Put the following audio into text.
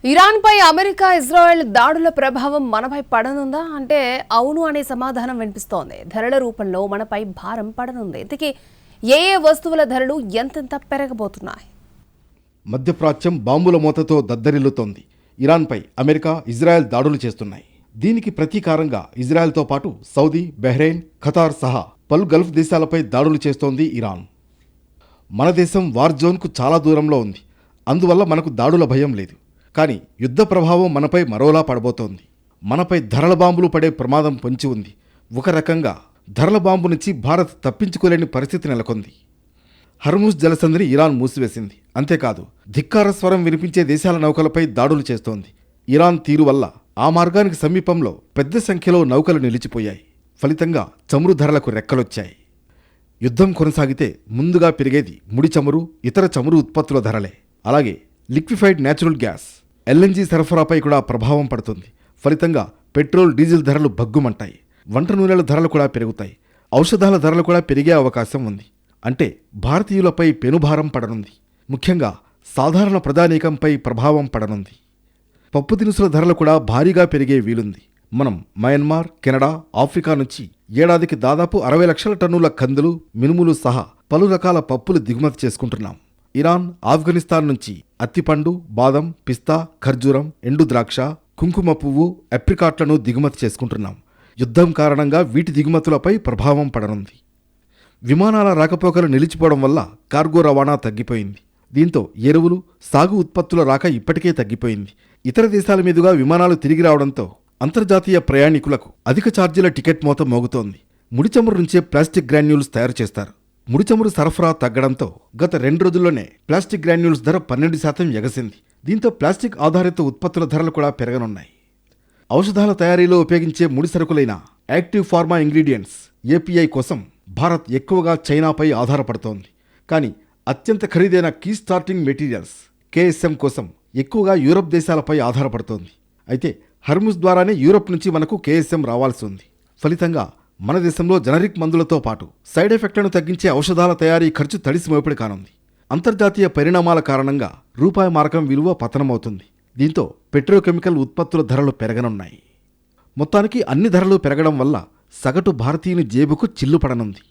ఇరాన్పై America Israel దాడుల ప్రభావం మనపై పడనుందా అంటే అవును అనే సమాధానం వినిపిస్తోంది. ధరల రూపంలో మనపై భారం పడనుంది. ఇంతకీ ఏ వస్తువుల ధరలు ఎంతెంత పెరగబోతున్నాయి? మధ్యప్రాచ్యం బాంబుల మోతతో దద్దరిల్లుతోంది. ఇరాన్పై అమెరికా ఇజ్రాయెల్ దాడులు చేస్తున్నాయి. దీనికి ప్రతీకారంగా ఇజ్రాయెల్తో పాటు సౌదీ, బహ్రెయిన్, ఖతార్ సహా పలు గల్ఫ్ దేశాలపై దాడులు చేస్తోంది ఇరాన్. మన దేశం వార్ జోన్కు చాలా దూరంలో ఉంది. అందువల్ల మనకు దాడుల భయం లేదు. కానీ యుద్ధ ప్రభావం మనపై మరోలా పడబోతోంది. మనపై ధరల బాంబులు పడే ప్రమాదం పొంచి ఉంది. ఒక రకంగా ధరల బాంబు నుంచి భారత్ తప్పించుకోలేని పరిస్థితి నెలకొంది. హర్ముజ్ జలసంధిని ఇరాన్ మూసివేసింది. అంతేకాదు ధిక్కార స్వరం వినిపించే దేశాల నౌకలపై దాడులు చేస్తోంది. ఇరాన్ తీరు వల్ల ఆ మార్గానికి సమీపంలో పెద్ద సంఖ్యలో నౌకలు నిలిచిపోయాయి. ఫలితంగా చమురు ధరలకు రెక్కలొచ్చాయి. యుద్ధం కొనసాగితే ముందుగా పెరిగేది ముడి చమురు, ఇతర చమురు ఉత్పత్తుల ధరలే. అలాగే లిక్విఫైడ్ న్యాచురల్ గ్యాస్, ఎల్ఎన్జీ సరఫరాపై కూడా ప్రభావం పడుతుంది. ఫలితంగా పెట్రోల్, డీజిల్ ధరలు భగ్గుమంటాయి. వంట నూనెల ధరలు కూడా పెరుగుతాయి. ఔషధాల ధరలు కూడా పెరిగే అవకాశం ఉంది. అంటే భారతీయులపై పెనుభారం పడనుంది. ముఖ్యంగా సాధారణ ప్రజానీకంపై ప్రభావం పడనుంది. పప్పు దినుసుల ధరలు కూడా భారీగా పెరిగే వీలుంది. మనం మయన్మార్, కెనడా, ఆఫ్రికా నుంచి ఏడాదికి దాదాపు 60 లక్షల టన్నుల కందులు, మినుములు సహా పలు రకాల పప్పులు దిగుమతి చేసుకుంటున్నాం. ఇరాన్, ఆఫ్ఘనిస్తాన్ నుంచి అత్తిపండు, బాదం, పిస్తా, ఖర్జూరం, ఎండు ద్రాక్ష, కుంకుమ పువ్వు, అప్రికాట్లను దిగుమతి చేసుకుంటున్నాం. యుద్ధం కారణంగా వీటి దిగుమతులపై ప్రభావం పడనుంది. విమానాల రాకపోకలు నిలిచిపోవడం వల్ల కార్గో రవాణా తగ్గిపోయింది. దీంతో ఎరువులు, సాగు ఉత్పత్తుల రాక ఇప్పటికే తగ్గిపోయింది. ఇతర దేశాల మీదుగా విమానాలు తిరిగి రావడంతో అంతర్జాతీయ ప్రయాణికులకు అధిక ఛార్జీల టికెట్ మోత మోగుతోంది. ముడిచమురు నుంచే ప్లాస్టిక్ గ్రాన్యూల్స్ తయారు చేస్తారు. ముడిచమురు సరఫరా తగ్గడంతో గత 2 రోజుల్లోనే ప్లాస్టిక్ గ్రాన్యూల్స్ ధర 12% ఎగసింది. దీంతో ప్లాస్టిక్ ఆధారిత ఉత్పత్తుల ధరలు కూడా పెరగనున్నాయి. ఔషధాల తయారీలో ఉపయోగించే ముడి సరుకులైన యాక్టివ్ ఫార్మా ఇంగ్రీడియంట్స్ ఏపీఐ కోసం భారత్ ఎక్కువగా చైనాపై ఆధారపడుతోంది. కానీ అత్యంత ఖరీదైన కీ స్టార్టింగ్ మెటీరియల్స్ కేఎస్ఎం కోసం ఎక్కువగా యూరప్ దేశాలపై ఆధారపడుతోంది. అయితే హర్ముజ్ ద్వారానే యూరప్ నుంచి మనకు కేఎస్ఎం రావాల్సి ఉంది. ఫలితంగా మన దేశంలో జనరిక్ మందులతో పాటు సైడ్ ఎఫెక్ట్లను తగ్గించే ఔషధాల తయారీ ఖర్చు తడిసి మోపిడి కానుంది. అంతర్జాతీయ పరిణామాల కారణంగా రూపాయి మారకం విలువ పతనమవుతుంది. దీంతో పెట్రోకెమికల్ ఉత్పత్తుల ధరలు పెరగనున్నాయి. మొత్తానికి అన్ని ధరలు పెరగడం వల్ల సగటు భారతీయుని జేబుకు చిల్లు పడనుంది.